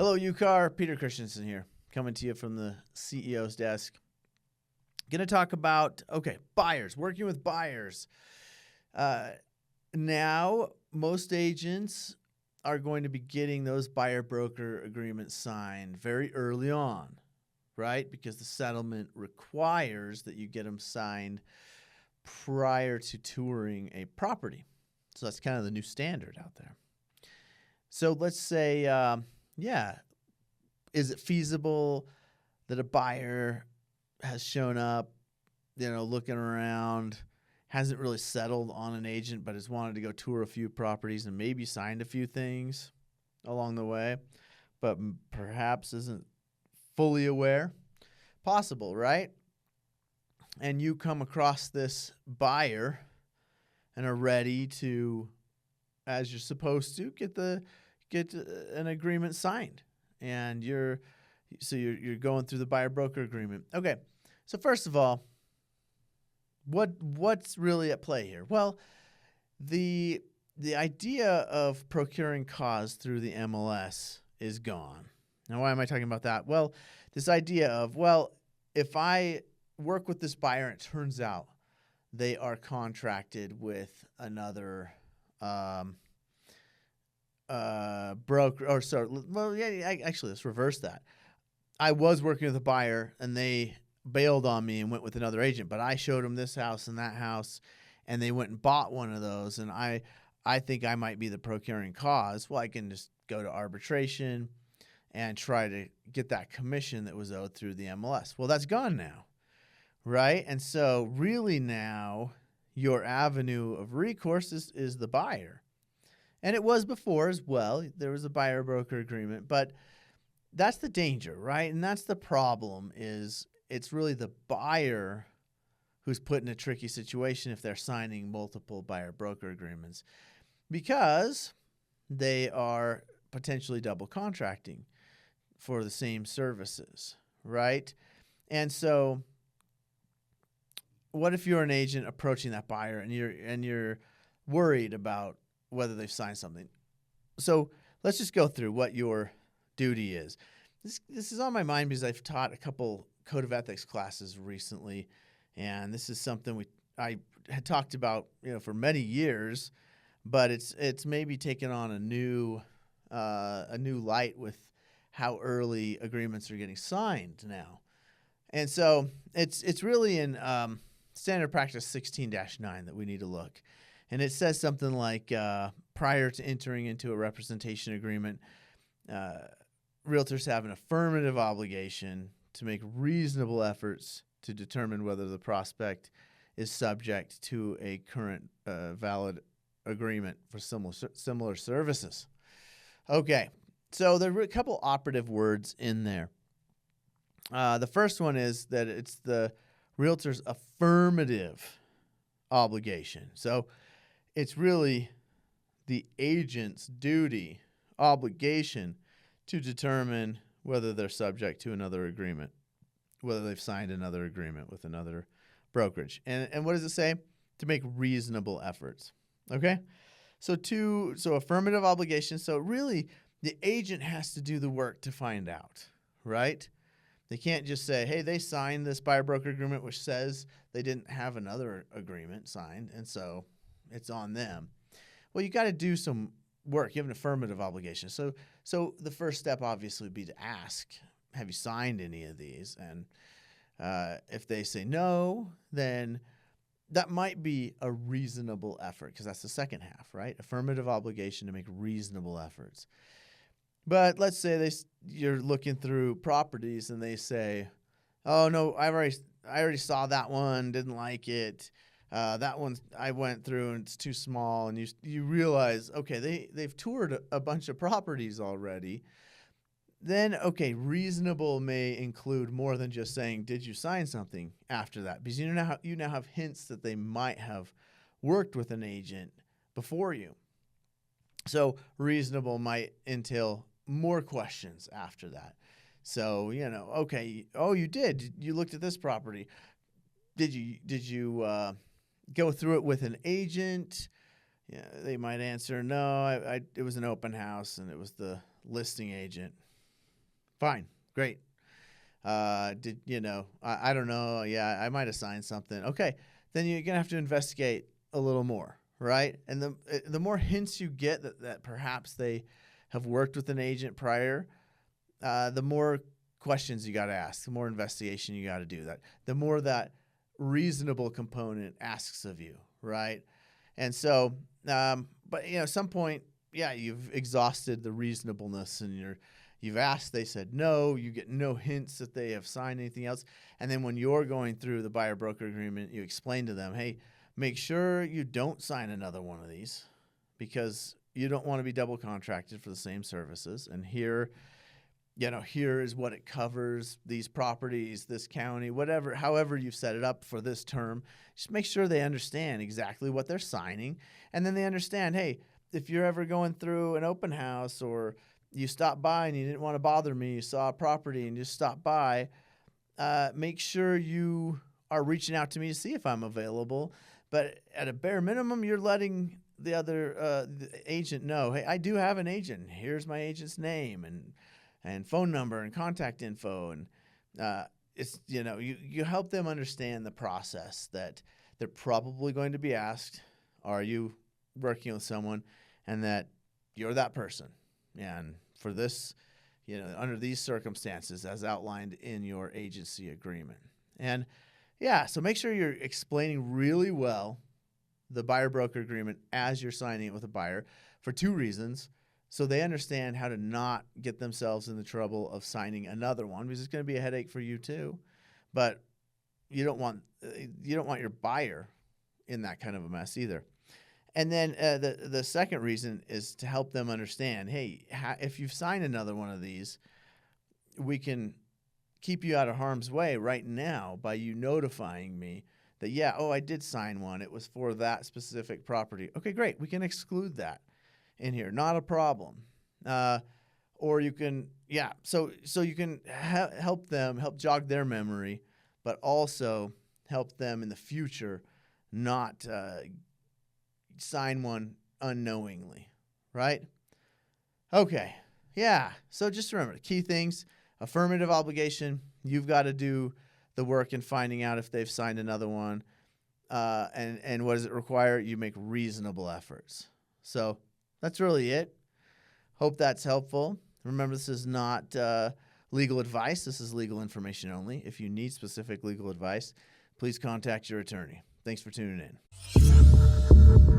Hello, UCAR. Peter Christensen here, coming to you from the CEO's desk. Going to talk about, buyers, working with buyers. Now, most agents are going to be getting those buyer-broker agreements signed very early on, right? Because the settlement requires that you get them signed prior to touring a property. So that's kind of the new standard out there. So let's say, is it feasible that a buyer has shown up, looking around, hasn't really settled on an agent, but has wanted to go tour a few properties and maybe signed a few things along the way, but perhaps isn't fully aware? Possible, right? And you come across this buyer and are ready to, as you're supposed to, get an agreement signed, and you're going through the buyer broker agreement. Okay, so first of all, what's really at play here? Well, the idea of procuring cause through the MLS is gone. Now, why am I talking about that? Well, this idea of, if I work with this buyer and it turns out they are contracted with another broker, actually, let's reverse that. I was working with a buyer and they bailed on me and went with another agent, but I showed them this house and that house and they went and bought one of those, and I think I might be the procuring cause. Well, I can just go to arbitration and try to get that commission that was owed through the MLS. Well, that's gone now, right? And so really now your avenue of recourse is the buyer. And it was before as well. There was a buyer-broker agreement, but that's the danger, right? And that's the problem, is it's really the buyer who's put in a tricky situation if they're signing multiple buyer-broker agreements, because they are potentially double contracting for the same services, right? And so what if you're an agent approaching that buyer and you're worried about whether they've signed something? So let's just go through what your duty is. This is on my mind because I've taught a couple code of ethics classes recently, and this is something I had talked about for many years, but it's maybe taken on a new light with how early agreements are getting signed now. And so it's really in Standard Practice 16-9 that we need to look. And it says something like, prior to entering into a representation agreement, realtors have an affirmative obligation to make reasonable efforts to determine whether the prospect is subject to a current valid agreement for similar services. Okay, so there are a couple operative words in there. The first one is that it's the realtor's affirmative obligation. So it's really the agent's duty, obligation, to determine whether they're subject to another agreement, whether they've signed another agreement with another brokerage. And what does it say? To make reasonable efforts. Okay? So affirmative obligation. So really, the agent has to do the work to find out, right? They can't just say, hey, they signed this buyer-broker agreement, which says they didn't have another agreement signed, and so it's on them. Well, you got to do some work. You have an affirmative obligation. So the first step obviously would be to ask, have you signed any of these? And if they say no, then that might be a reasonable effort, because that's the second half, right? Affirmative obligation to make reasonable efforts. But let's say you're looking through properties and they say, oh, no, I already saw that one, didn't like it. That one I went through and it's too small. And you realize, okay, they've toured a bunch of properties already. Then, reasonable may include more than just saying, did you sign something after that? Because you now have hints that they might have worked with an agent before you. So reasonable might entail more questions after that. So, you did. You looked at this property. Did you go through it with an agent? Yeah, they might answer, no, it was an open house and it was the listing agent Fine. Great. Did you know? I don't know. Yeah, I might have signed something. Okay, then you're gonna have to investigate a little more, right? And the more hints you get that perhaps they have worked with an agent prior, the more questions you got to ask, the more investigation you got to do. That the more that reasonable component asks of you, right? And so, but at some point, yeah, you've exhausted the reasonableness, and you've asked, they said no, you get no hints that they have signed anything else. And then when you're going through the buyer broker agreement, you explain to them, hey, make sure you don't sign another one of these because you don't want to be double contracted for the same services. And here is what it covers, these properties, this county, whatever, however you've set it up for this term. Just make sure they understand exactly what they're signing. And then they understand, hey, if you're ever going through an open house or you stopped by and you didn't want to bother me, you saw a property and just stopped by, make sure you are reaching out to me to see if I'm available. But at a bare minimum, you're letting the other the agent know, hey, I do have an agent. Here's my agent's name and phone number and contact info. And it's you help them understand the process that they're probably going to be asked, are you working with someone, and that you're that person. And for this, under these circumstances as outlined in your agency agreement. And yeah, so make sure you're explaining really well the buyer broker agreement as you're signing it with a buyer for two reasons. So they understand how to not get themselves in the trouble of signing another one, because it's going to be a headache for you too. But you don't want your buyer in that kind of a mess either. And then the second reason is to help them understand, hey, if you've signed another one of these, we can keep you out of harm's way right now by you notifying me that, I did sign one. It was for that specific property. Okay, great. We can exclude that in here. Not a problem. Or you can, so you can help jog their memory, but also help them in the future not sign one unknowingly, right? Okay, so just remember, the key things: affirmative obligation, you've got to do the work in finding out if they've signed another one, and what does it require? You make reasonable efforts. So that's really it. Hope that's helpful. Remember, this is not legal advice. This is legal information only. If you need specific legal advice, please contact your attorney. Thanks for tuning in.